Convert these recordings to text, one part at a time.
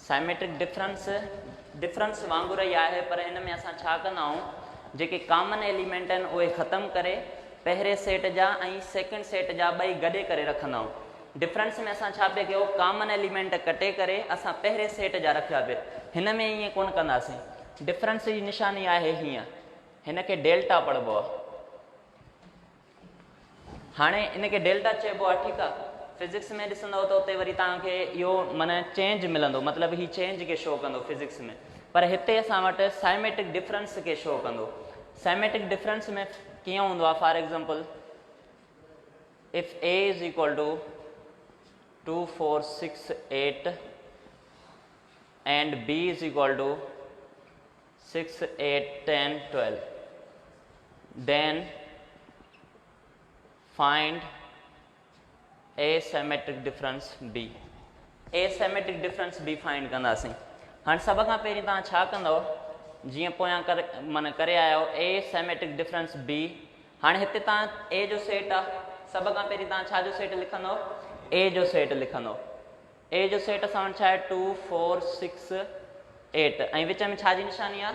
Symmetric difference वांगुर ही आहे, पर इन में असां छा कंदा आहियूं, जेके कॉमन एलिमेंट आहिनि उहे ख़तमु करे पहिरें सेट जा ऐं सेकेंड सेट जा ॿई गॾे करे रखंदा आहियूं। डिफरेंस में असां छा पिया कयो, कॉमन एलिमेंट कटे करे असां पहिरें सेट जा रखिया पिया। हिन में ईअं कोन कंदासीं। डिफरेंस जी निशानी आहे हीअं, हिन खे डेल्टा पढ़िबो आहे। हाणे इनखे डेल्टा चइबो आहे, ठीकु आहे। फिज़िक्स में ॾिसंदव त उते वरी तव्हांखे इहो माना चेंज मिलंदो, मतिलबु हीउ चेंज खे शो कंदो फिज़िक्स में, पर हिते असां वटि साइमेट्रिक डिफरेंस खे शो कंदो। साइमेट्रिक डिफरेंस में कीअं हूंदो आहे, for example if a is equal to 2 4 6 8 and b is equal to 6 8 10 12, then find asymmetric difference b। asymmetric difference b find कंदासीं। हाणे सभ खां पहिरीं तव्हां छा कंदव, जीअं पोयां माना करे आया आहियो asymmetric difference b। हाणे हिते तव्हां a जो सेट आहे, सभ खां पहिरीं तव्हां छा जो सेट लिखंदव, a जो सेट लिखंदव। a जो सेट असां वटि छा आहे 2 4 6 8 ऐं विच में छा जी निशानी आहे,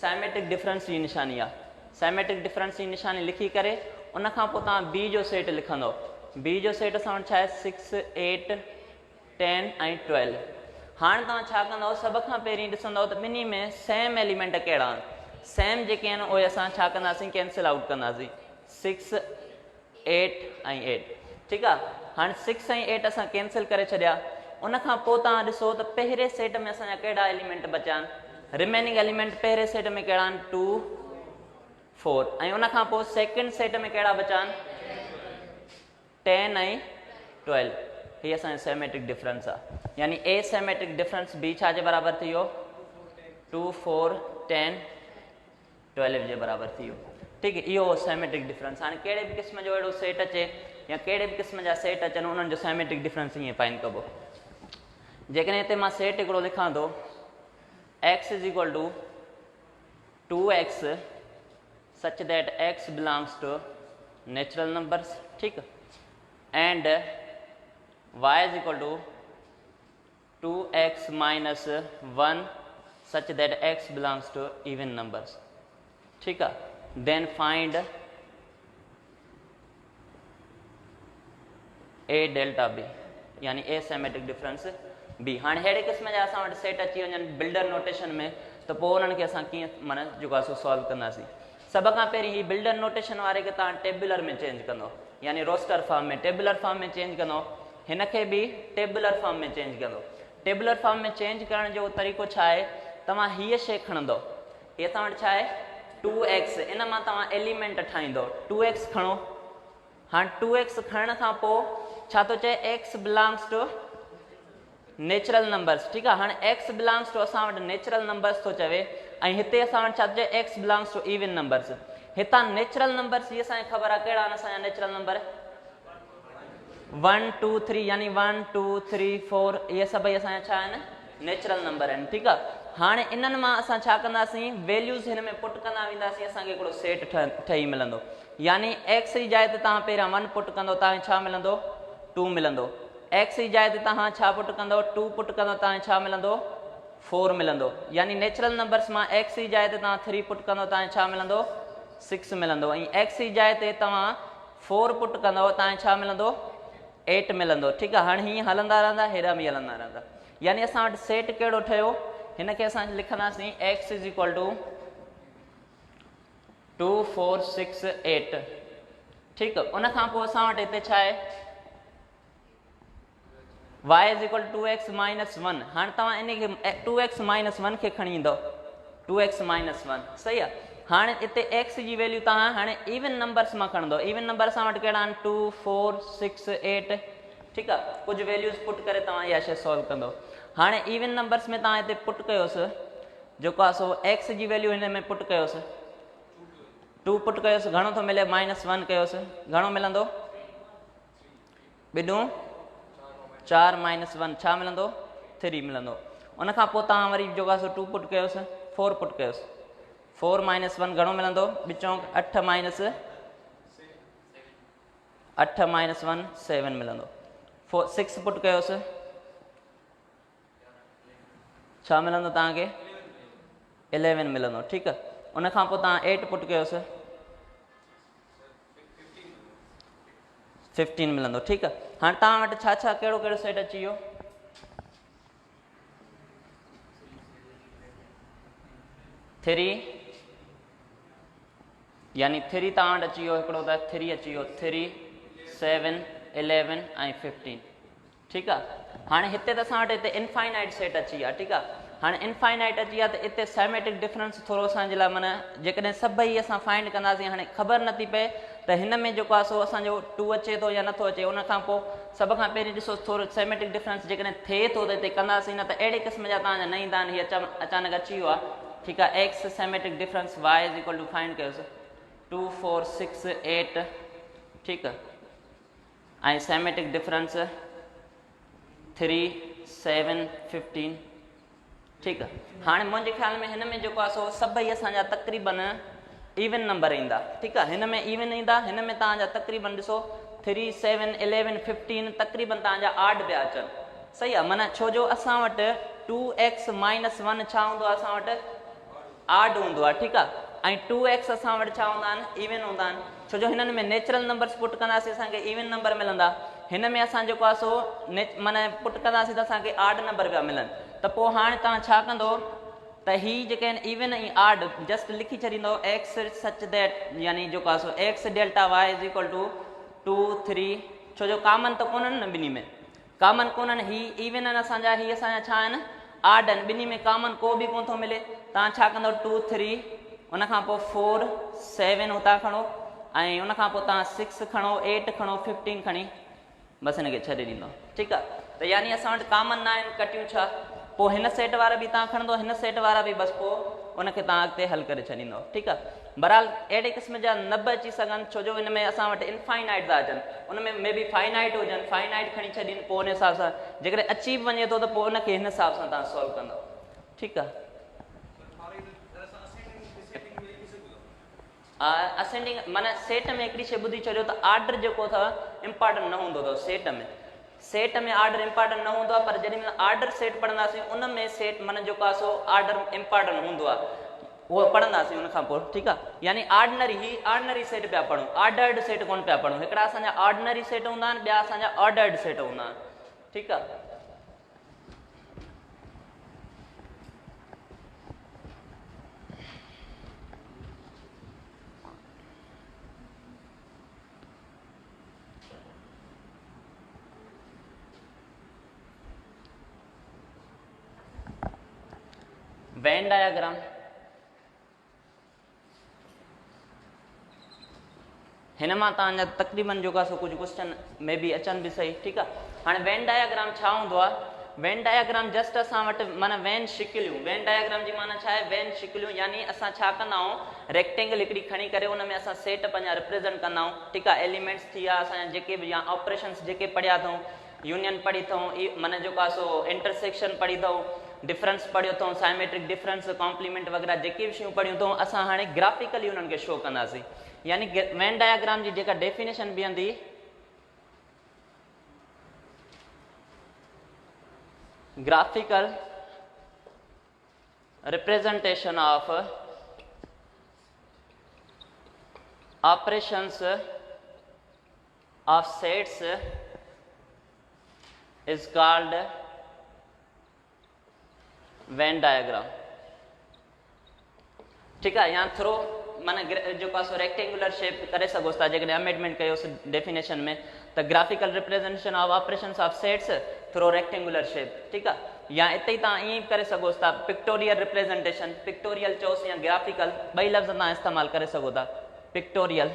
साइमेट्रिक डिफरेंस जी निशानी आहे। साइमेट्रिक डिफरेंस जी निशानी लिखी करे उन खां पोइ तव्हां b जो सेट लिखंदव। b जो सेट असां वटि छा आहे 6 8 10 ऐं 12। हाणे तव्हां छा कंदव, सभ खां पहिरीं ॾिसंदव त ॿिन्ही में सेम एलिमेंट कहिड़ा आहिनि। सेम जेके आहिनि उहे असां छा कंदासीं, कैंसिल आउट कंदासीं। 6 8 ऐं 8, ठीकु आहे। हाणे 6 ऐं 8 असां कैंसिल करे छॾिया। उन खां पोइ तव्हां ॾिसो त पहिरें सेट में असांजा कहिड़ा एलिमेंट बचिया आहिनि, रिमेनिंग एलिमेंट पहिरें सेट में कहिड़ा आहिनि 2 4 ऐं उन खां पोइ सेकेंड सेट में कहिड़ा बचिया आहिनि 10 ऐं 12। हीअ असांजो साइमेट्रिक डिफरेंस आहे, यानी एसिमेट्रिक डिफरेंस बी छा जे बराबरि थी वियो 2 4 10 12 जे बराबरि थी वियो, ठीकु आहे। इहो साइमेट्रिक डिफरेंस। हाणे कहिड़े बि क़िस्म जो अहिड़ो सेट अचे या कहिड़े बि क़िस्म जा सेट अचनि, उन्हनि जो साइमेट्रिक डिफरेंस ईअं फाइंड कबो। जेकॾहिं हिते मां सेट हिकिड़ो लिखां थो x is equal to 2x such that x belongs to natural numbers, ठीक, and y is equal to 2x minus 1 such that x belongs to even numbers, ठीक है। then find a delta b, यानी asymmetric difference b। हाणे अहिड़े क़िस्म जा असां वटि सेट अची वञनि बिल्डर नोटेशन में, त पोइ उन्हनि खे असां कीअं माना जेको आहे सो सॉल्व कंदासीं। सभ खां पहिरीं ही बिल्डर नोटेशन वारे खे तव्हां टेबुलर में चेंज कंदो, यानी रोस्टर फॉर्म में टेबुलर फॉर्म में चेंज कंदो। हिन खे बि टेबुलर फॉर्म में चेंज कंदो। टेबुलर फॉर्म में चेंज करण जो तरीक़ो छा आहे, तव्हां हीअ शइ खणंदो, हीअ तव्हां वटि छा आहे 2x, इन मां तव्हां एलिमेंट ठाहींदो 2x खणो। हाणे 2x खणण खां पोइ छा थो चए x belongs to natural numbers, ठीकु आहे। हाणे x बिलोंग्स टू असां वटि नेचुरल नंबर्स थो चवे, ऐं हिते असां वटि छा थो चए x belongs to even numbers. हितां नेचुरल नंबर्स जी असांखे ख़बर आहे कहिड़ा आहिनि असांजा नेचुरल नंबर 1 2 3, यानी 1 2 3 4 इहे सभई असांजा छा आहिनि नेचुरल नंबर आहिनि, ठीकु आहे। हाणे इन्हनि मां असां छा कंदासीं, वैल्यूज़ हिन में पुट कंदा वेंदासीं, असांखे हिकिड़ो सेट ठही मिलंदो। यानी x जी जाइ ते तव्हां पहिरियां 1 पुट कंदो, तव्हांखे छा मिलंदो 2 मिलंदो। x जी जाइ ते तव्हां छा पुट कंदो 2 पुट कंदो, तव्हांखे छा मिलंदो 4 मिलंदो। यानी नेचुरल नंबर्स मां x जी जाइ ते तव्हां 3 पुट कंदो, तव्हांखे छा मिलंदो 6 मिलंदो। ऐं x जी जाइ ते तव्हां 4 पुट कंदव, तव्हांखे छा मिलंदो 8 मिलंदो, ठीकु आहे। हाणे हीअं हलंदा रहंदा, हेॾा बि हलंदा रहंदा। यानी असां वटि सेट कहिड़ो ठहियो, हिन खे असां लिखंदासीं x इज़ इक्वल टू 2 4 6 8, ठीकु। उन खां पोइ असां वटि हिते छा आहे y is equal to 2x minus 1। हाणे तव्हां इन खे 2x माइनस 1 खे खणी ईंदव, 2x माइनस 1, सही आहे। हाणे हिते x जी वैल्यू तव्हां हाणे इवन नंबर्स मां खणंदव। इवन नंबर असां वटि कहिड़ा आहिनि 2 4 6 8, ठीकु आहे। कुझु वैल्यूज़ पुट करे तव्हां इहा शइ सॉल्व कंदव। हाणे इवन नंबर्स में तव्हां हिते पुट कयोसि, जेको आहे सो x जी वैल्यू हिन में पुट कयोसि, 2 पुट कयोसि, घणो थो मिले -1 कयोसि, घणो मिलंदो ॿिॾूं 4 - 1 छा मिलंदो 3 मिलंदो। उन खां पोइ तव्हां वरी जेको आहे सो 2 पुट कयोसि, 4 पुट कयोसि, 4 - 1 घणो मिलंदो ॿिचों 8 - 1 7 मिलंदो। 6 पुट कयोसि, छा मिलंदो तव्हांखे 11 मिलंदो। ठीकु आहे, उन खां पोइ तव्हां 8 पुट कयोसि 15 मिलंदो। ठीकु आहे, हाणे तव्हां वटि छा छा कहिड़ो कहिड़ो सेट अची वियो? 3 यानी 3 तव्हां वटि अची वियो हिकिड़ो त 3 अची वियो 3 7 11 ऐं 15। ठीकु आहे, हाणे हिते त असां वटि हिते इनफाइनाइट सेट अची विया। ठीकु आहे, हाणे इनफाइनाइट अची विया त हिते सेमेटिक डिफरेंस थोरो असांजे लाइ माना जेकॾहिं सभई असां फाइंड कंदासीं, हाणे ख़बर नथी पए त हिन में जेको आहे सो असांजो 2 अचे थो या नथो अचे। उन खां पोइ सभ खां पहिरीं ॾिसो थोरो सेमेटिक डिफरेंस जेकॾहिं थिए थो त हिते कंदासीं, न त अहिड़े क़िस्म जा तव्हांजा न ईंदा आहिनि, हीअ अचानक अची वियो आहे। ठीकु आहे, X symmetric difference Y is equal to find कयोसीं 2 4 6 8। ठीकु आहे, ऐं सेमेटिक डिफरेंस 3 7 15। ठीकु आहे, हाणे मुंहिंजे ख़्याल में हिन में जेको आहे सो सभई असांजा तक़रीबन इवन नंबर ईंदा। ठीकु आहे, हिन में इवन ईंदा, हिन में तव्हांजा तक़रीबन ॾिसो 3 7 11 15 तक़रीबन तव्हांजा आड पिया अचनि। सही आहे, माना छो जो असां वटि 2x - 1 छा हूंदो आहे, असां वटि आड हूंदो आहे। ठीकु आहे, ऐं 2x असां वटि छा हूंदा आहिनि, इवन हूंदा आहिनि। छो जो हिननि में नेचुरल नंबर्स पुट कंदासीं असांखे इवन नंबर मिलंदा, हिन में असां जेको आहे सो माना पुट कंदासीं त असांखे आड नंबर पिया मिलनि। त पोइ हाणे तव्हां छा कंदो त हीअ जेके आहिनि इवन ऐं आड जस्ट लिखी छॾींदो एक्स सच दैट, यानी जेको आहे सो x delta y is equal to 2 3। छो जो कामन त कोन्हनि न ॿिन्ही में, कामन कोन्हनि, ही इवन आहिनि असांजा, ही असांजा छा आहिनि आड आहिनि, ॿिन्ही में कामन को बि कोन थो मिले। तव्हां छा कंदो 2 3, उन खां पोइ 4 7 हुतां खणो, ऐं उन खां पोइ तव्हां 6 खणो 8 खणो 15 खणी बसि हिनखे छॾे ॾींदो। ठीकु आहे, त यानी असां वटि कामन न आहिनि कटियूं छा, पोइ हिन सेट वारा बि तव्हां खणंदो, हिन सेट वारा बि, बसि पोइ उनखे तव्हां अॻिते हल करे छॾींदो। ठीकु आहे, बहरहाल अहिड़े क़िस्म जा न बि अची सघनि, छो जो हिन में असां वटि इनफाइनाइट था अचनि, उन में मे बी फाइनाइट हुजनि, फाइनाइट खणी छॾीनि, पोइ उन हिसाब सां जेकॾहिं अची बि वञे थो त पोइ उनखे हिन हिसाब सां तव्हां सॉल्व कंदो। ठीकु आहे, असेंडिंग माना सेट में हिकिड़ी शइ ॿुधी छॾियो त आर्डर जेको अथव इम्पॉर्टेंट न हूंदो अथव सेट में आर्डर इम्पॉर्टेंट न हूंदो आहे, पर जॾहिं महिल आर्डर सेट पढ़ंदासीं उन में सेट माना जेको आहे सो आर्डर इम्पॉर्टेंट हूंदो आहे, उहो पढ़ंदासीं उन खां पोइ। ठीकु आहे, यानी आर्डनरी सेट पिया पढ़ूं, ऑर्डर्ड सेट कोन पिया पढ़ूं। हिकिड़ा असांजा ऑर्डनरी सेट हूंदा आहिनि, ॿिया असांजा ऑर्डर्ड सेट हूंदा आहिनि। ठीकु आहे, वेन डायग्राम हिन मां तव्हांजा तक़रीबन जेको आहे सो कुझु क्वेश्चन में बि अचनि बि सही। ठीकु आहे, हाणे वेन डायग्राम छा हूंदो आहे, वेन डायग्राम जस्ट असां वटि माना वेन शिकिलियूं, वेन डायग्राम जी माना छा आहे, वेन शिकिलियूं, यानी असां छा कंदा आहियूं रेक्टेंगल हिकिड़ी खणी करे उन में असां सेट पंहिंजा रिप्रेज़ेंट कंदा आहियूं। ठीकु आहे, एलिमेंट्स थी विया असांजा जेके बि, या ऑपरेशन्स जेके पढ़िया अथऊं, यूनियन पढ़ी अथऊं, माना जेको आहे सो इंटरसेक्शन पढ़ी अथऊं, डिफरेंस पढ़ियो अथऊं, साइमेट्रिक डिफरेंस, कॉम्प्लीमेंट वग़ैरह जेके बि शयूं पढ़ियूं अथऊं, असां हाणे ग्राफिकली उन्हनि खे शो कंदासीं। यानी वेन डायग्राम जी जेका डेफिनेशन बीहंदी, graphical representation of operations of sets is called Venn diagram. ठीक है, यहाँ थ्रो माना जो पास रेक्टेंगुलर शेप करे सको था जेकॾहिं अमेंडमेंट कयोसि डेफिनेशन में त graphical representation of operations of sets through rectangular shape. ठीक है, या इते ही तव्हां ईअं करे सको था पिक्टोरियल रिप्रेजेंटेशन, पिक्टोरियल चोसि या ग्राफिकल, ॿई लफ़्ज़ तव्हां इस्तेमालु करे सघो था। पिक्टोरियल,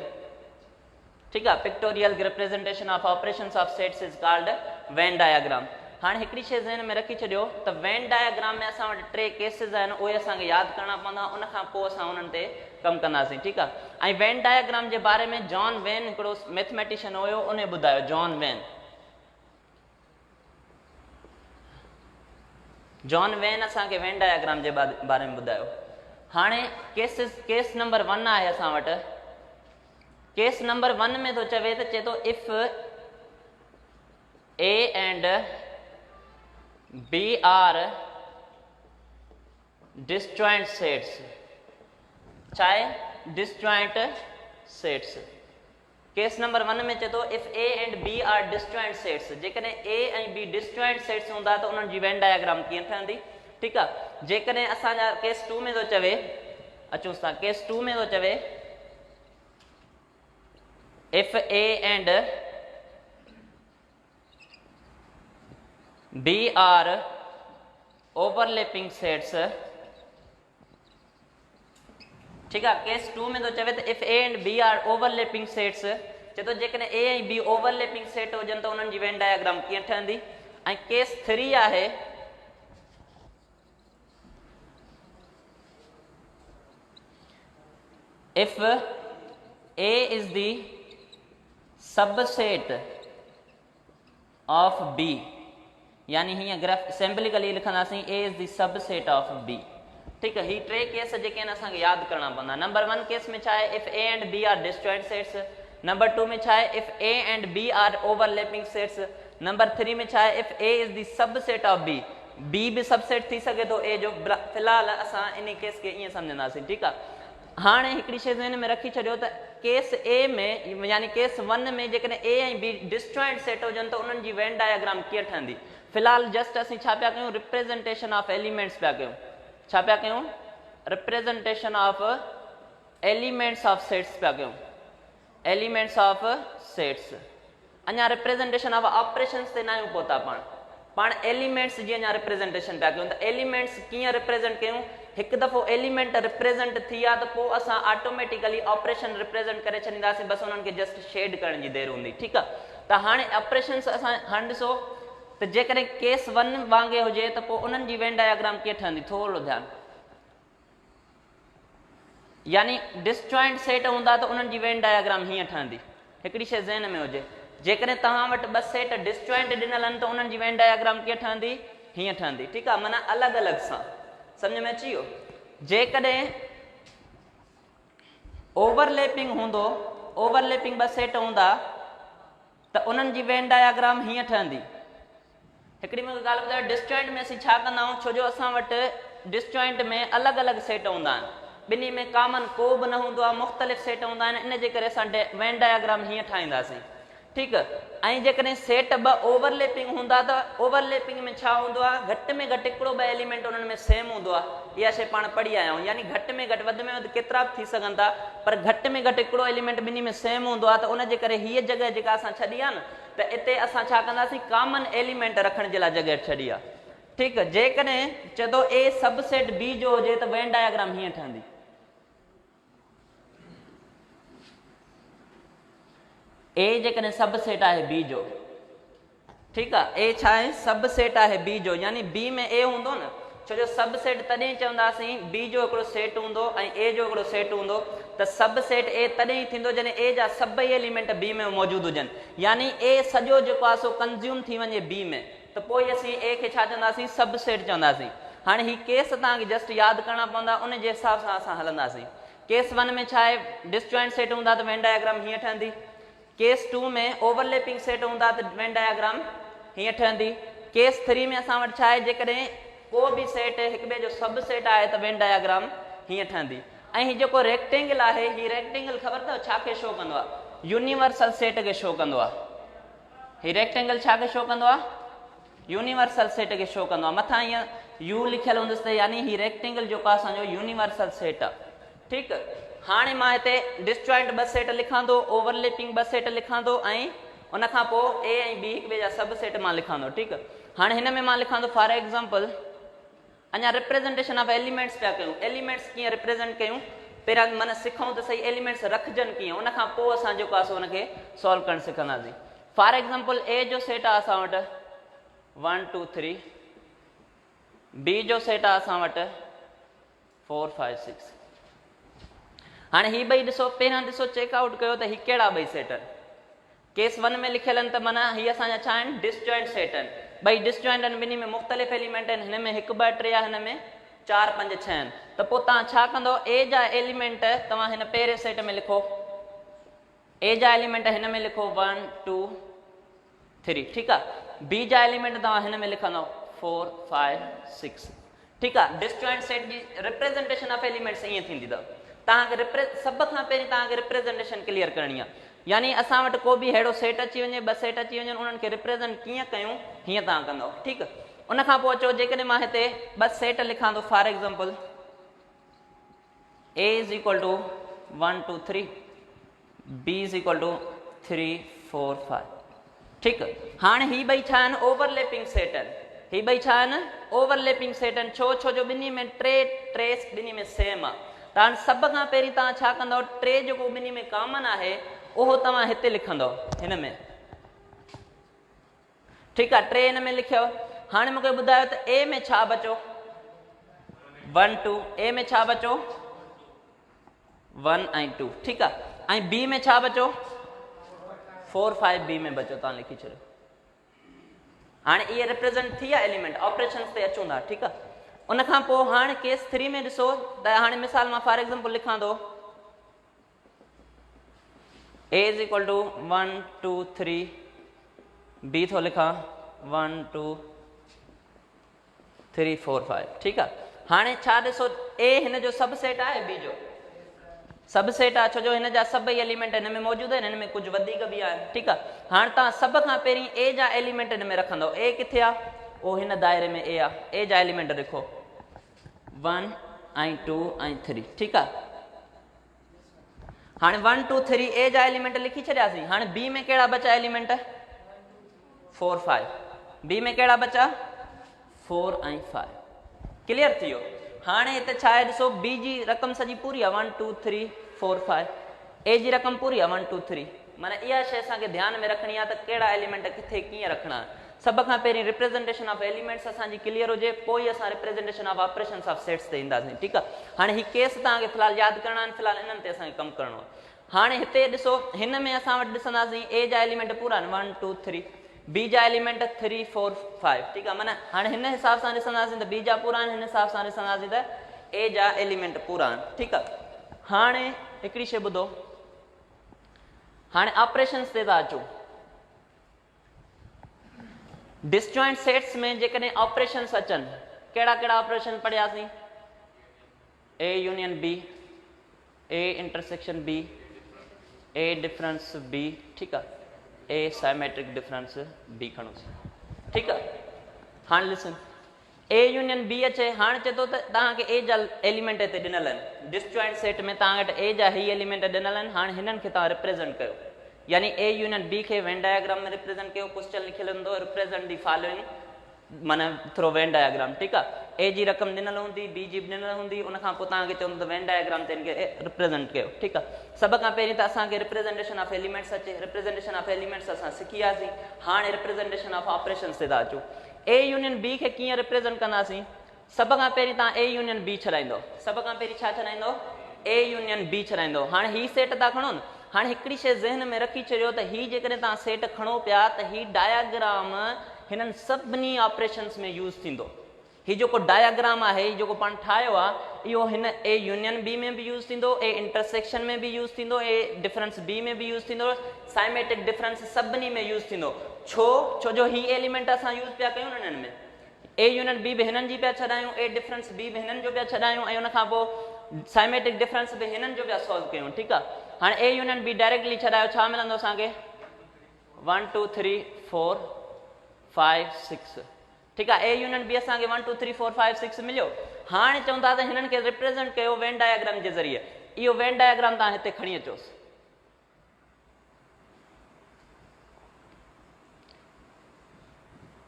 ठीक है, pictorial representation of operations of sets is called Venn diagram. हाँ हिकिड़ी शइ ज़हन में रखी छॾियो त वेन डायग्राम में असां वटि 3 केसिस आहिनि, उहे असांखे यादि करणा पवंदा, उन खां पोइ असां उन्हनि ते कमु कंदासीं। ठीकु आहे, ऐं वेन डायग्राम जे बारे में जॉन वेन हिकिड़ो मैथमेटिशियन हुयो, उन ॿुधायो, जॉन वेन असांखे वेन डायग्राम जे बारे में ॿुधायो। हाणे केस नंबर 1 आहे असां वटि। केस नंबर 1 में थो चवे त चए थो if A and B are disjoint sets, छा आहे डिसजॉइंट सेट्स। केस नंबर 1 में चए थो if A and B are disjoint sets, जेकॾहिं ए ऐं बी डिसजॉइंट सेट्स हूंदा त उन्हनि जी वेन डायग्राम कीअं ठहंदी। ठीकु आहे। जेकॾहिं असांजा केस 2 में थो चवे, अचूं था केस 2 में थो चवे if A and B are overlapping sets, ठीक है। केस 2 में तो चवे तो if A and B are overlapping sets, चए तो जेकॾहिं ए ऐं बी ओवरलैपिंग सेट हुजनि त उन्हनि जी वेन डायग्राम कीअं ठहंदी। ऐं केस 3 आहे if A is the subset of B, यानी हीअं ग्राफ सिंपलिकली लिखंदासीं A is the subset of B. ठीक है। ही 3 केस जेके आहिनि असांखे यादि करणा पवंदा। नंबर 1 केस में छा आहे if A and B are disjoint sets, number 2 में छा आहे if A and B are overlapping sets, number 3 में छा आहे if A is the subset of B, B भी सबसेट थी सघे थो ए जो। फिलहाल असां इन केस खे ईअं सम्झंदासीं। ठीकु आहे। हाणे हिकिड़ी शइ ज़हन में रखी छॾियो त केस ए में यानी केस 1 में जेकॾहिं ए ऐं बी डिसजॉइंट सेट हुजनि त उन्हनि जी वेन डायग्राम कीअं ठहंदी। फिलहाल जस्ट असीं छा पिया कयूं, रिप्रेज़ेंटेशन ऑफ एलिमेंट्स पिया कयूं। छा पिया कयूं, representation of elements of sets पिया कयूं, एलिमेंट्स ऑफ सेट्स। अञा रिप्रेज़ेंटेशन ऑफ ऑपरेशंस ते न आहियूं पहुता, पाण एलिमेंट्स जी अञा रिप्रेज़ेंटेशन पिया कयूं। त एलिमेंट्स कीअं रिप्रेज़ेंट कयूं, हिकु दफ़ो एलिमेंट रिप्रेज़ेंट थी विया त पोइ असां ऑटोमेटिकली ऑपरेशन रिप्रेज़ेंट करे छॾींदासीं, बसि उन्हनि खे जस्ट शेड करण जी देरि हूंदी। ठीकु आहे। त हाणे ऑपरेशंस असां हाणे ॾिसो त जेकॾहिं केस 1 वांगुरु हुजे त पोइ उन्हनि जी वेन डायग्राम कीअं ठहंदी, थोरो ध्यानु। यानी डिसजॉइंट सेट हूंदा त उन्हनि जी वेन डायग्राम हीअं ठहंदी। हिकिड़ी शइ ज़हन में हुजे, जेकॾहिं तव्हां वटि 2 सेट डिसजॉइंट ॾिनल आहिनि त उन्हनि जी वेन डायग्राम कीअं ठहंदी, हीअं ठहंदी। ठीकु आहे। माना अलॻि अलॻि सां, सम्झ में अची वियो। जेकॾहिं ओवरलैपिंग हूंदो, ओवरलैपिंग 2 सेट हूंदा त उन्हनि जी वेन डायग्राम हीअं ठहंदी। हिकिड़ी मूंखे ॻाल्हि ॿुधायो, डिसजॉइंट में असीं छा कंदा आहियूं, छो जो असां वटि डिसजॉइंट में अलॻि अलॻि सेट हूंदा आहिनि, ॿिन्ही में कॉमन को बि न हूंदो आहे, मुख़्तलिफ़ सेट हूंदा आहिनि, इन जे करे असां वेन डायग्राम हीअं ठाहींदासीं। ठीकु। ऐं जेकॾहिं सेट 2 ओवरलैपिंग हूंदा त ओवरलैपिंग में छा हूंदो आहे, घटि में घटि हिकिड़ो 2 एलिमेंट उन्हनि में सेम हूंदो आहे। इहा शइ पाण पढ़ी आया आहियूं। यानी घटि में घटि, वधि में वधि केतिरा बि थी सघनि था, पर घटि में घटि हिकिड़ो एलिमेंट ॿिन्ही में सेम हूंदो आहे। त उनजे करे हीअ जॻह जेका असां छॾी आहे न, त इते असां छा कंदासीं, कॉमन एलिमेंट रखण जे लाइ जॻह छॾी आहे। ठीकु आहे। जेकॾहिं चए थो ए सबसेट बी जो हुजे त वेन डायग्राम हीअं ठहंदी। ए जेकॾहिं सबसेट आहे बी जो, ठीकु आहे। ए छा आहे, सबसेट आहे बी जो, यानी बी में ए हूंदो न, छो जो सबसेट तॾहिं चवंदासीं बी जो हिकिड़ो सेट हूंदो ऐं ए जो हिकिड़ो सेट हूंदो, त सबसेट ए तॾहिं थींदो जॾहिं ए जा सभई एलिमेंट बी में मौजूदु हुजनि। यानी ए सॼो जेको आहे सो कंज़्यूम थी वञे बी में, त पोइ असीं ए खे छा चवंदासीं, सबसेट चवंदासीं। हाणे ही केस तव्हांखे जस्ट यादि करणा पवंदा, उन जे हिसाब सां असां हलंदासीं। केस 1 में छा आहे, डिसजॉइंट सेट हूंदा त वेन डायग्राम हीअं ठहंदी। केस 2 में ओवरलैपिंग सेट हूंदा त वेन डायग्राम हीअं ठहंदी। केस 3 में असां वटि छा आहे, जेकॾहिं को बि सेट हिक ॿिए जो सब सेट आहे त वेन डायग्राम हीअं ठहंदी। ऐं हीउ जेको रेक्टेंगल आहे, हीउ रेक्टेंगल ख़बर अथव छा खे शो कंदो आहे, यूनिवर्सल सेट खे शो कंदो आहे। हीउ रेक्टेंगल छा खे शो कंदो आहे, यूनिवर्सल सेट खे शो कंदो आहे। मथां हीअं यू लिखियल हूंदुसि त यानी हीउ रेक्टेंगल जेको आहे असांजो यूनिवर्सल सेट आहे। ठीकु। हाणे मां हिते डिसजॉइंट 2 सेट लिखां थो, ओवरलैपिंग 2 सेट लिखां थो, ऐं उनखां पोइ ए ऐं बी हिक ॿिए जा सब सेट मां लिखां थो। ठीकु। हाणे हिन में मां लिखां थो फॉर एग्ज़ाम्पल, अञा रिप्रेज़ेंटेशन ऑफ एलिमेंट्स पिया कयूं। एलिमेंट्स कीअं रिप्रेज़ेंट कयूं, पहिरियां माना सिखूं त सही एलिमेंट्स रखजनि कीअं, उनखां पोइ असां जेको आहे सो उनखे सॉल्व करणु सिखंदासीं। फॉर एग्ज़ाम्पल ए जो सेट आहे असां वटि 1 2 3, बी जो सेट आहे असां वटि 4 5 6। हाणे ही ॿई ॾिसो, पहिरियां ॾिसो चेकआउट कयो त ही कहिड़ा ॿई सेट आहिनि। केस 1 में लिखियल आहिनि त माना हीअ असांजा छा आहिनि, डिसजॉइंट सेट आहिनि। ॿई डिसजॉइंट आहिनि, ॿिन्ही में मुख़्तलिफ़ एलिमेंट आहिनि। हिन में 1 2 3 आहे, हिन में 4 5 6 आहिनि। त पोइ तव्हां छा कंदो, ए जा एलिमेंट तव्हां हिन पहिरें सेट में लिखो, ए जा एलिमेंट हिन में लिखो 1 2 3। ठीकु आहे। बी जा एलिमेंट तव्हां हिन में लिखंदव 4 5 6। ठीकु आहे। डिसजॉइंट सेट जी रिप्रेज़ेंटेशन ऑफ एलिमेंट्स ईअं थींदी अथव। तव्हांखे सभ खां पहिरीं तव्हांखे रिप्रेज़ेंटेशन क्लियर करणी आहे, यानी असां वटि को बि अहिड़ो सेट अची वञे, ॿ सेट अची वञनि, उन्हनि खे रिप्रेज़ेंट कीअं कयूं हीअं तव्हां कंदव। ठीकु आहे। उन खां पोइ अचो, जेकॾहिं मां हिते ॿ सेट लिखां थो, for example A is equal to 1 2 3, B is equal to 3 4 5। ठीकु। हाणे ही ॿई छा आहिनि? ओवरलैपिंग सेट आहिनि। ही ॿई छा आहिनि? ओवरलैपिंग सेट आहिनि। छो जो ॿिन्ही में ट्रेस ॿिन्ही में सेम आहे। त हाणे सभ खां पहिरीं तव्हां छा कंदव? टे जेको ॿिन्ही में कॉमन आहे उहो तव्हां हिते लिखंदव, हिन में। ठीकु आहे। टे हिन में लिखियो। हाणे मूंखे ॿुधायो त ए में छा बचो? 1 2। ए में छा बचो? 1 ऐं 2। ठीकु आहे। ऐं बी में छा बचो? 4 5 बी में बचो, तव्हां लिखी छॾियो। हाणे इहे रिप्रेज़ेंट थी विया एलिमेंट, ऑपरेशन्स ते अचूं था। ठीकु आहे। उन खां पोइ हाणे केस 3 में ॾिसो त हाणे मिसाल मां फॉर एग्ज़ाम्पल लिखां थो A is equal to 1 2 3, B थो लिखां 1 2 3 4 5। ठीकु आहे। हाणे छा ॾिसो, A हिन जो सब सेट आहे, B जो सब सेट आहे, छो जो हिन जा सभई एलिमेंट हिन में मौजूदु आहिनि, हिन में कुझु वधीक बि आहिनि। ठीकु आहे। हाणे तव्हां सभ खां पहिरीं A जा एलिमेंट हिन में रखंदव। A किथे आहे? उहो हिन दायरे में A आहे। A जा एलिमेंट लिखो 1 ऐं 2 ऐं 3। ठीकु आहे। हाणे 1 2 3 A जा एलिमेंट लिखी छॾियासीं। हाणे B में कहिड़ा बचा एलिमेंट? 4 5। B में कहिड़ा बचा? 4 ऐं 5। क्लियर थी वियो। हाणे हिते छा आहे ॾिसो, B जी रक़म सॼी पूरी आहे 1 2 3 4 5। A जी रक़म पूरी आहे 1 2 3। माना इहा शइ असांखे ध्यान में रखणी आहे त कहिड़ा एलिमेंट किथे कीअं रखणा। सभ खां पहिरीं रिप्रेज़ेंटेशन ऑफ एलिमेंट्स असांजी क्लियर हुजे, पोइ असां representation of operations of sets ते ईंदासीं। ठीकु आहे। हाणे ही केस तव्हांखे फ़िलहाल यादि करणा आहिनि, फ़िलहाल इन्हनि ते असांखे कमु करिणो आहे। हाणे हिते ॾिसो, हिन में असां वटि ॾिसंदासीं A जा एलिमेंट पूरा आहिनि 1 2 3, B जा एलिमेंट 3 4 5। ठीकु आहे। माना हाणे हिन हिसाब सां ॾिसंदासीं त B जा पूरा आहिनि, हिन हिसाब सां ॾिसंदासीं त A जा एलिमेंट पूरा आहिनि। ठीकु आहे। हाणे हिकिड़ी शइ ॿुधो, हाणे ऑपरेशन्स ते था अचूं। डिसजॉइंट सेट्स में जेकॾहिं ऑपरेशन्स अचनि, कहिड़ा कहिड़ा ऑपरेशन पढ़ियासीं? A union B, A intersection B, A difference B। ठीकु आहे। A साइमेट्रिक डिफरेंस B खणोसीं। ठीकु आहे। हाणे लिसन, A यूनियन B अचे। हाणे चए थो त तव्हांखे A जा एलिमेंट हिते ॾिनल आहिनि। डिसजॉइंट सेट में तव्हां वटि A जा ही एलिमेंट ॾिनल आहिनि। हाणे हिननि खे तव्हां रिप्रेज़ेंट कयो, यानी A यूनियन B खे वेन डायग्राम में रिप्रेज़ेंट कयो। क्वेश्चन लिखियलु हूंदो, रिप्रेज़ेंट दी फॉलोइंग, माना थ्रो वेन डायग्राम। ठीकु आहे। A जी रक़म ॾिनल हूंदी, B जी बि ॾिनल हूंदी, उन खां पोइ तव्हांखे चवंदो त वेन डायग्राम ते हिनखे रिप्रेज़ेंट कयो। ठीकु आहे। सभ खां पहिरीं त असांखे रिप्रेज़ेंटेशन ऑफ एलिमेंट्स अचे। रिप्रेज़ेंटेशन ऑफ एलिमेंट्स असां सिखी वियासीं। हाणे रिप्रेज़ेंटेशन ऑफ ऑपरेशन्स ते था अचूं। A यूनियन B खे कीअं रिप्रेज़ेंट कंदासीं? सभ खां पहिरीं तव्हां A यूनियन B छॾाईंदो। सभ खां पहिरीं छा छॾाईंदो? A union B छॾाईंदो। हाणे ही सेट था खणो न। हाणे हिकिड़ी शइ ज़हन में रखी छॾियो त ही जेकॾहिं तव्हां सेट खणो पिया त ही डायग्राम हिननि सभिनी ऑपरेशन्स में यूज़ थींदो। ही जेको डायग्राम आहे, ही जेको पाण ठाहियो आहे, इहो हिन A यूनियन B में बि यूज़ थींदो, A इंटरसेक्शन में बि यूज़ थींदो, A डिफरेंस B में बि यूज़ थींदो, साइमेट्रिक डिफरेंस सभिनी में यूज़ थींदो। छो जो ही एलिमेंट असां यूज़ पिया कयूं न हिननि में। A यूनियन B बि हिननि जी पिया छॾायूं, A डिफरेंस B बि हिननि जो पिया छॾायूं, ऐं उन खां पोइ साइमेट्रिक डिफरेंस बि हिननि जो पिया सॉल्व कयूं। ठीकु आहे। हाणे A यूनियन B डायरेक्टली छॾायो, छा मिलंदो असांखे? 1 2 3 4 5 6। ठीकु आहे। A यूनियन B असांखे 1 2 3 4 5 6 मिलियो। हाणे चवनि था त हिननि खे रिप्रेज़ेंट कयो वेन डायग्राम जे ज़रिए। इहो वेन डायग्राम तव्हां हिते खणी अचोसि।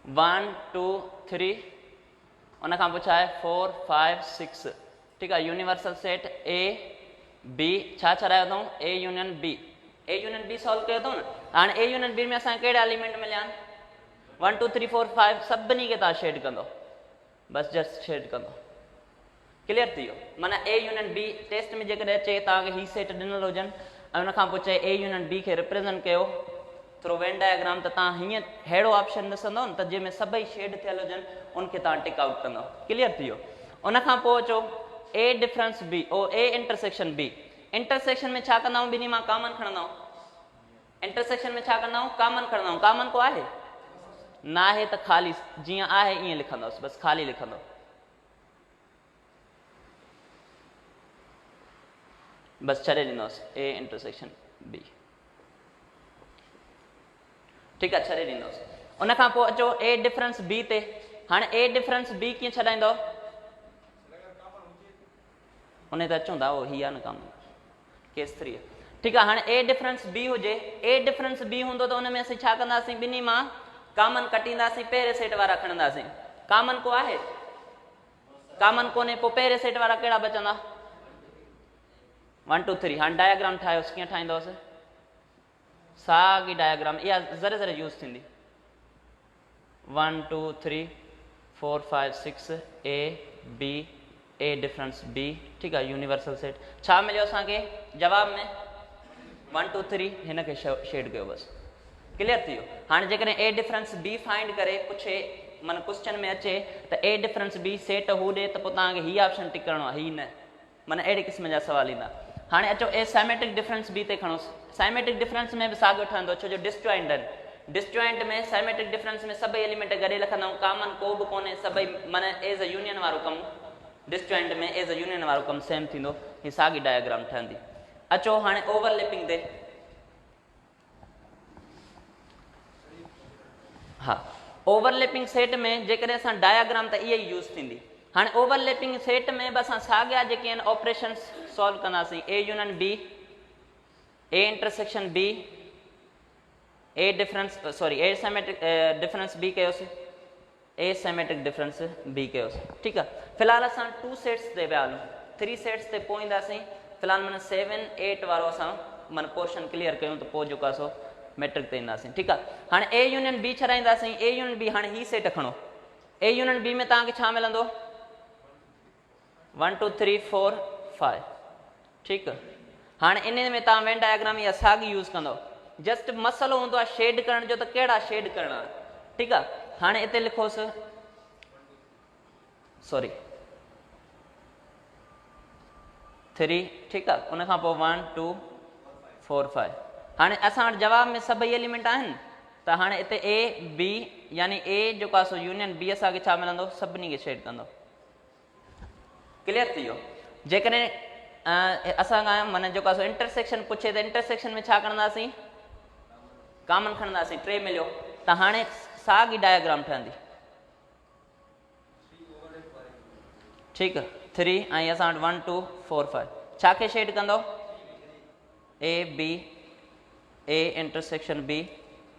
वन टू थ्री, उन खां पोइ छा आहे 4 5 6। ठीकु आहे। यूनिवर्सल सेट A B छा छॾायो अथऊं? A union B। A union B solve कयो अथऊं न। हाणे A यूनियन B में असांखे कहिड़ा एलिमेंट मिलिया आहिनि? 1 2 3 4 5 सभिनी खे तव्हां शेड कंदो, बस जस्ट शेड कंदो। क्लियर थी वियो। माना A यूनियन B टेस्ट में जेकॾहिं अचे तव्हांखे ही सेट ॾिनल हुजनि ऐं उन खां पोइ चए A यूनियन B खे रिप्रेज़ेंट कयो थ्रो वेन डायग्राम, त तव्हां हीअं अहिड़ो ऑप्शन ॾिसंदव न त जंहिंमें सभई शेड थियल हुजनि, उनखे तव्हां टिक आउट कंदव। क्लियर थी वियो। उन खां पोइ अचो A डिफरेंस B ओ A इंटरसेक्शन B। इंटरसेक्शन में छा कंदा आहियूं? ॿिन्ही मां कॉमन खणंदा आहियूं। इंटरसेक्शन में छा कंदा आहियूं? कॉमन खणंदा आहियूं। कॉमन को आहे न आहे त ख़ाली जीअं आहे ईअं लिखंदुसि, बसि ख़ाली लिखंदो। बस छॾे ॾींदोसि ए इंटरसेक्शन बी, ठीकु आहे, छॾे ॾींदोसि। उन खां पोइ अचो ए डिफरेंस बी ते। हाणे ए डिफरेंस बी कीअं छॾाईंदो, उन ते अचूं था, उहो हीअ आहे न कमु, केस 3 आहे, ठीकु आहे। हाणे ए डिफरेंस बी हुजे, ए डिफरेंस बी हूंदो त उन में असीं छा कंदासीं, ॿिन्ही मां कॉमन कटींदासीं, पहिरें सेट वारा खणंदासीं। कॉमन को आहे, कॉमन कोन्हे, पोइ पहिरें सेट वारा कहिड़ा बचंदा, 1 2 3। हाणे डायग्राम ठाहियोसि, कीअं ठाहींदोसि, साॻी डायग्राम इहा ज़रे ज़रे यूज़ थींदी, 1 2 3 4 5 6 A B, A difference B, ठीकु आहे, यूनिवर्सल सेट। छा मिलियो असांखे जवाब में, 1 2 3, हिन खे शेड कयो, बसि क्लियर थी वियो। हाणे जेकॾहिं ए डिफरेंस बी फाइंड करे पुछे, माना क्वेश्चन में अचे त ए डिफरेंस बी सेट हू ॾे, त पोइ तव्हांखे हीअ ऑप्शन टिक करिणो आहे, हीअ न, माना अहिड़े क़िस्म जा सवाल ईंदा। हाणे अचो ए साइमेट्रिक डिफरेंस बी ते खणोसि। साइमेट्रिक डिफरेंस में बि साॻियो ठहंदो, छो जो डिसजॉइंट आहिनि। डिसजॉइंट में साइमेट्रिक डिफरेंस में सभई एलिमेंट गॾे रखंदा आहियूं, कॉमन को बि कोन्हे, सभई माना एज़ अ यूनियन वारो कमु, डिसजॉइंट में एज़ अ यूनियन वारो कमु सेम थींदो। हीअ साॻी डायग्राम ठहंदी। अचो हाणे ओवरलैपिंग ते। हा, ओवरलैपिंग सेट में जेकॾहिं असां डायग्राम त इहा ई यूज़ थींदी। हाणे ओवरलैपिंग सेट में बि असां साॻिया जेके आहिनि ऑपरेशन्स सॉल्व कंदासीं। A union B, A intersection B, A difference sorry A symmetric difference B कयोसीं, ए साइमेट्रिक डिफरेंस बी कयोसीं, ठीकु आहे। फ़िलहालु असां 2 सेट्स ते विया हलूं, 3 सेट्स ते पोइ ईंदासीं। फ़िलहालु माना 7 8 वारो असां माना पोर्शन क्लियर कयूं त पोइ जेको आहे सो मैट्रिक ते ईंदासीं, ठीकु आहे। हाणे ए यूनियन बी छॾाईंदासीं। ए यूनियन बी, हाणे ही सेट खणो। ए यूनियन बी में तव्हांखे छा मिलंदो, 1 2 3 4 5, ठीकु आहे। हाणे इन में तव्हां वेन डायग्राम इहा साॻी यूज़ कंदव। जस्ट मसलो हूंदो आहे शेड करण जो, त कहिड़ा शेड करणा, ठीकु आहे। हाणे हिते लिखोसि सॉरी 3, ठीकु आहे। उन खां पोइ 1 2 4 5। हाणे असां वटि जवाब में सभई एलिमेंट आहिनि, त हाणे हिते ए बी यानी ए जेको आहे सो यूनियन बी असांखे छा मिलंदो, सभिनी खे शेड कंदो, क्लियर थी वियो। जेकॾहिं असां खां माना जेको आहे सो इंटरसेक्शन पुछे त इंटरसेक्शन में छा खणंदासीं, कॉमन खणंदासीं, 3 मिलियो, त हाणे साॻी डायग्राम ठहंदी, ठीकु आहे। 3 ऐं असां वटि 1 2 4 5 छा खे शेड कंदो, A B, A intersection B,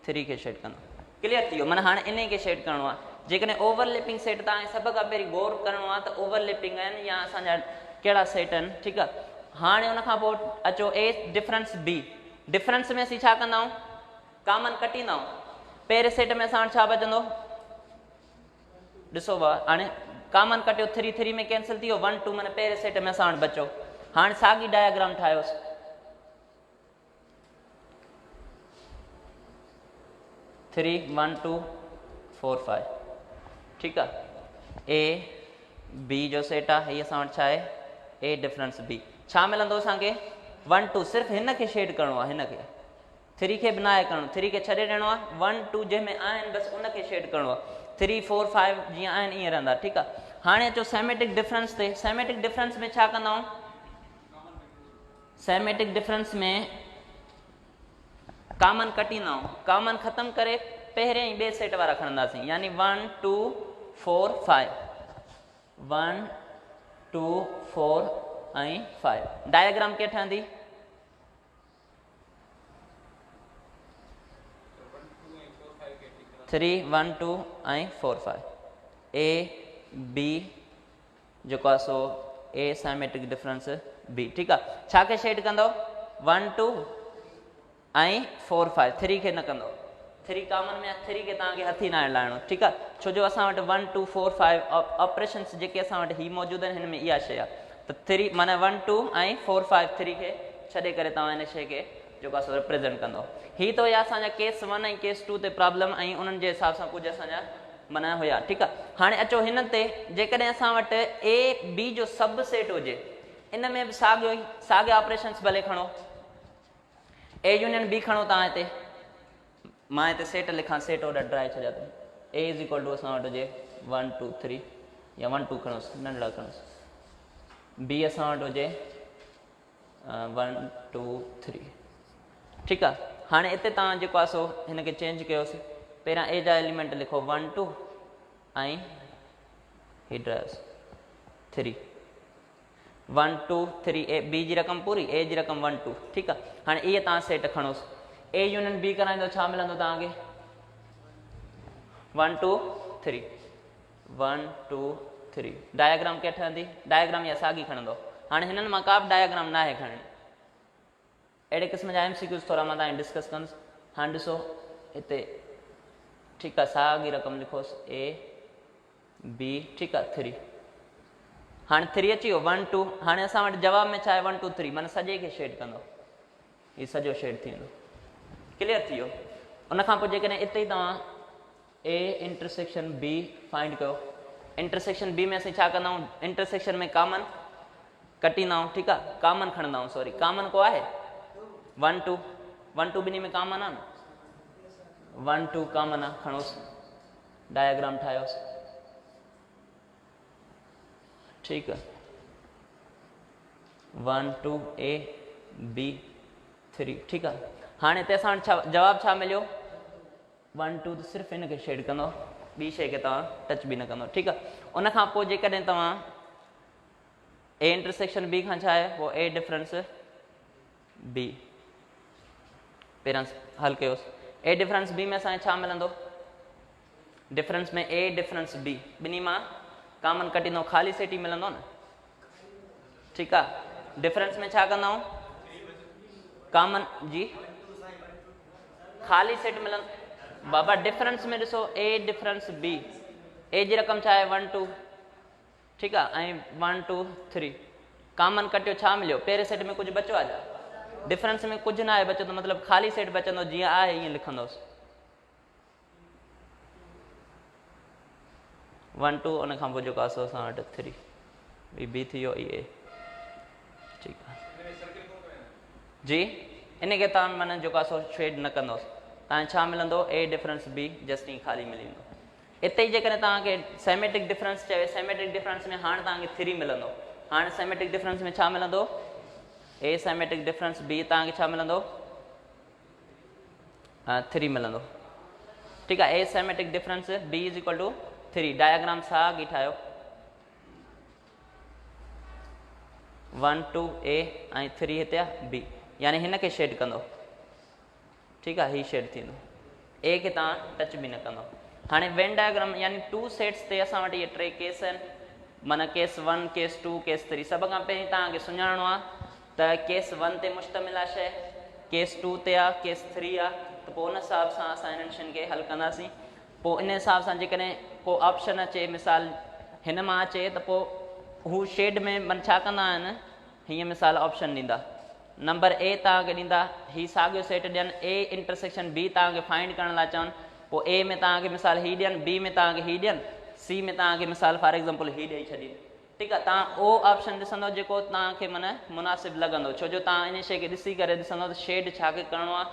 3 खे शेड कंदो, क्लियर थी वियो। माना हाणे इन खे शेड करिणो आहे। जेकॾहिं ओवरलैपिंग सेट तव्हांखे सभ खां पहिरीं गौर करिणो आहे त ओवरलैपिंग आहिनि या असांजा कहिड़ा सेट आहिनि, ठीकु आहे। हाणे उन खां पोइ अचो ए डिफरेंस बी। डिफरेंस में असीं छा कंदा आहियूं, कॉमन कटींदा आहियूं। पहिरें सेट में असां वटि छा बचंदो, ॾिसो हाणे कॉमन कटियो, 3 3 में कैंसिल थी वियो, 1 2 माना पहिरें सेट में असां वटि बचो। हाणे साॻी डायग्राम ठाहियोसि। 3 1 2 4 5, ठीकु आहे। ए बी जो सेट आहे, हीअ असां वटि छा आहे, ए डिफरेंस बी। छा मिलंदो असांखे, 1 2, सिर्फ़ु हिन खे शेड करिणो आहे, हिन खे, 3 खे बि न आहे करिणो, 3 खे छॾे ॾियणो आहे। 1 2 जंहिंमें आहिनि बसि उन खे शेड करिणो आहे। 3 4 5 जीअं आहिनि ईअं रहंदा, ठीकु आहे। हाणे अचो साइमेट्रिक डिफरेंस ते। साइमेट्रिक डिफरेंस में छा कंदा आहियूं, साइमेट्रिक डिफरेंस में कॉमन कटींदा आहियूं। कॉमन ख़तमु करे पहिरें ई ॿिए सेट वारा खणंदासीं, यानी 1 2 4 5, 1 2 4 ऐं 5। डायग्राम कीअं ठहंदी, 3 1 2 ऐं 4 5। ए बी जेको आहे सो ए साइमेट्रिक डिफरेंस बी, ठीकु आहे। छा खे शेड कंदो, 1 2 ऐं 4 5, 3 खे न कंदो। 3 कॉमन में आहे, 3 खे तव्हांखे हथी न लाइणो, ठीकु आहे। छो जो असां वटि 1 2 4 5 ऑपरेशन्स जेके असां वटि ही मौजूदु आहिनि, हिन में इहा शइ आहे। त 3 माना 1 2 ऐं 4 5, 3 खे छॾे करे तव्हां हिन शइ खे जेको आहे सो रिप्रेज़ेंट कंदो। ही त हुया असांजा केस 1 ऐं केस 2 ते प्रॉब्लम, ऐं उन्हनि जे हिसाब सां कुझु असांजा माना हुया, ठीकु आहे। हाणे अचो हिन ते, जेकॾहिं असां वटि ए बी जो सब सेट हुजे, इन में बि साॻियो ई साॻिया ऑपरेशन्स भले खणो। ए यूनियन बी खणो तव्हां हिते, मां हिते सेट लिखां, सेट ऑर्डर ड्राए छॾिया अथई। ए इज़ इक्वल टू असां वटि हुजे 1 2 3 या 1 2 खणोसि, नंढड़ा खणोसि। बी असां वटि हुजे 1 2 3 ठीकु आहे। हाणे हिते तव्हां जेको आहे सो हिनखे चेंज कयोसीं। पहिरियां ए जा एलिमेंट लिखो 1 2 ऐं हीअ ड्राइव्स 3 1 2 3 ए बी जी रक़म पूरी, ए जी रक़म 1 2 ठीकु आहे। हाणे इहे तव्हां सेट खणोसि, ए यूनियन बी कराईंदो छा मिलंदो तव्हांखे 1 2 3 1 2 3। डायग्राम कीअं ठहंदी, डायग्राम या साॻी खणंदो। हाणे हिननि मां का बि डायग्राम न आहे खणणी। अहिड़े क़िस्म जा MCQs थोरा मां तव्हां डिस्कस कंदुसि। हाणे ॾिसो हिते ठीकु आहे, साॻी रक़म लिखोसि ए बी ठीकु आहे 3। हाणे 3 अची वियो 1 2। हाणे असां वटि जवाब में छा आहे 1 2 3 माना सॼे खे शेड कंदो, हीउ सॼो शेड थी वेंदो। क्लियर थी वियो। उनखां पोइ जेकॾहिं इते ई तव्हां ए इंटरसेक्शन बी फाइंड कयो। इंटरसेक्शन बी में असीं छा कंदा आहियूं, इंटरसेक्शन में कामन कटींदा आहियूं ठीकु आहे, कामन खणंदा आहियूं। सॉरी कामन को आहे 1 2 1 2 ॿिन्ही में कामन आहे न, 1 2 कामन आहे, खणोसि डायग्राम ठाहियोसि ठीकु आहे। 1 2 ए बी 3 ठीकु आहे। हाणे हिते असां वटि छा जवाबु छा मिलियो 1 2 त सिर्फ़ु हिनखे शेड कंदो, ॿी शइ खे तव्हां टच बि न कंदो ठीकु आहे। उनखां पोइ जेकॾहिं तव्हां ए इंटरसेक्शन बी खां छा आहे पोइ ए डिफरेंस बी पहिरियां हल कयोसि। ए डिफरेंस बी में असांखे छा मिलंदो, डिफरेंस में ए डिफरेंस बी ॿिन्ही मां कामन कटींदो, ख़ाली सेट ई मिलंदो न ठीकु आहे। डिफरेंस में छा कंदा आहियूं कामन जी ख़ाली सेट मिलंदो। बाबा डिफरेंस में ॾिसो ए डिफरेंस बी, ए जी रक़म छा आहे 1 2 ठीकु आहे ऐं 1 2 3 कामन कटियो, छा मिलियो पहिरें सेट में कुझु बचो आहे छा, डिफरेंस में कुझु न आहे बचंदो, मतिलबु ख़ाली सेट बचंदो, जीअं आहे ईअं लिखंदोसि 1 2। उनखां पोइ जेको आहे असां वटि 3 बी थी वियो ए ठीकु आहे जी। इनखे तव्हां माना जेको आहे शेड न कंदोसि, तव्हांखे छा मिलंदो ए डिफरेंस बी जस्ट ईअं ख़ाली मिली वेंदो। इते ई जेकॾहिं तव्हांखे सेमेटिक डिफरेंस चए, सेमेटिक डिफरेंस में हाणे तव्हांखे 3 मिलंदो। हाणे सेमेटिक डिफरेंस में छा मिलंदो ए सेमेटिक डिफरेंस बी तव्हांखे छा मिलंदो 3 मिलंदो ठीकु आहे। A symmetric difference B is equal to 3। Diagram साॻी ठाहियो 1 2 ए ऐं 3 हिते आहे बी, यानी हिनखे शेड कंदो ठीकु आहे, हीउ शेड थींदो, ए खे तव्हां टच बि न कंदो। हाणे वेन डायग्राम यानी 2 सेट्स ते असां वटि इहे 3 केस आहिनि, माना केस 1 केस 2 केस 3। सभ खां पहिरीं तव्हांखे सुञाणो आहे त केस 1 ते मुश्तमिल आहे शइ, केस 2 ते आहे, केस 3 आहे, त पोइ उन हिसाब सां असां हिननि शयुनि खे हल कंदासीं। पोइ इन हिसाब सां जेकॾहिं को ऑप्शन अचे, मिसाल हिन मां अचे त पोइ हू शेड में मन छा कंदा आहिनि, हीअं मिसाल ऑप्शन ॾींदा, नंबर ए तव्हांखे ॾींदा, हीउ साॻियो सेट ॾियनि, ए इंटरसेक्शन बी तव्हांखे फाइंड करण लाइ चवनि, पोइ ए में तव्हांखे मिसाल हीउ ॾियनि, बी में तव्हांखे हीउ ॾियनि, सी में तव्हांखे मिसाल फॉर एग्ज़ाम्पल हीउ ॾेई छॾीनि ठीकु आहे। तव्हां उहो ऑप्शन ॾिसंदव जेको तव्हांखे माना मुनासिबु लॻंदो, छो जो तव्हां इन शइ खे ॾिसी करे ॾिसंदव त शेड छा खे करिणो आहे,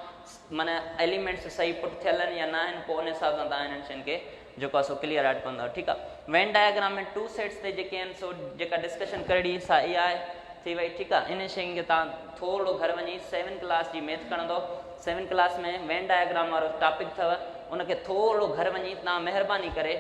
माना एलिमेंट्स सही पुट थियल आहिनि या न आहिनि, पोइ उन हिसाब सां तव्हां हिननि शयुनि खे जेको आहे सो क्लियर आउट कंदव ठीकु आहे। वेन डायग्राम में 2 सेट्स ते जेके आहिनि सो जेका डिस्कशन करणी सा इहा आहे थी वई ठीकु आहे। इन शयुनि खे तव्हां थोरो घर वञी 7 क्लास जी मैथ खणंदो, 7 क्लास में वेन डायग्राम वारो टॉपिक अथव, उनखे थोरो घर वञी तव्हां महिरबानी करे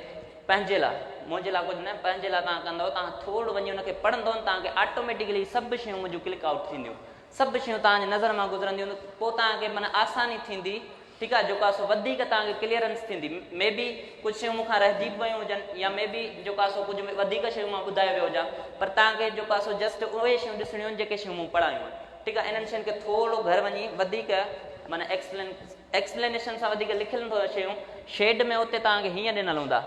पंहिंजे लाइ, मुंहिंजे लाइ कुझु न, पंहिंजे लाइ तव्हां कंदव, तव्हां थोरो वञी उनखे पढ़ंदव, तव्हांखे ऑटोमेटिकली सभु शयूं मुंहिंजूं क्लिक आउट थींदियूं, सभु शयूं तव्हांजे नज़र मां गुज़रंदियूं, पोइ तव्हांखे माना आसानी थींदी ठीकु आहे, जेको आहे सो वधीक तव्हांखे क्लियरेंस थींदी। मे बी कुझु शयूं मूंखां रहिजी बि वियूं हुजनि, या मे बी जेको आहे सो कुझु वधीक शयूं मां ॿुधाए वियो हुजां, पर तव्हांखे जेको आहे सो जस्ट उहे शयूं ॾिसणियूं आहिनि जेके शयूं मूं पढ़ायूं आहिनि ठीकु आहे। इन्हनि शयुनि खे थोरो घर वञी वधीक माना एक्सप्लेनेशन सां वधीक लिखियलु हूंदो शयूं, शेड में उते तव्हांखे हीअं ॾिनल हूंदा,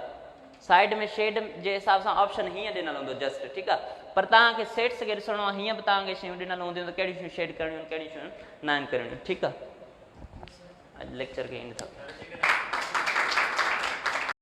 साइड में शेड जे हिसाब सां ऑप्शन हीअं ॾिनल हूंदो जस्ट ठीकु आहे, पर तव्हांखे सेट्स खे ॾिसणो आहे, हीअं बि तव्हांखे शयूं ॾिनल हूंदियूं त कहिड़ियूं शयूं शेड करणियूं आहिनि, कहिड़ियूं शयूं न आहिनि करणियूं ठीकु आहे। अॼु लेक्चर खे ईंद था।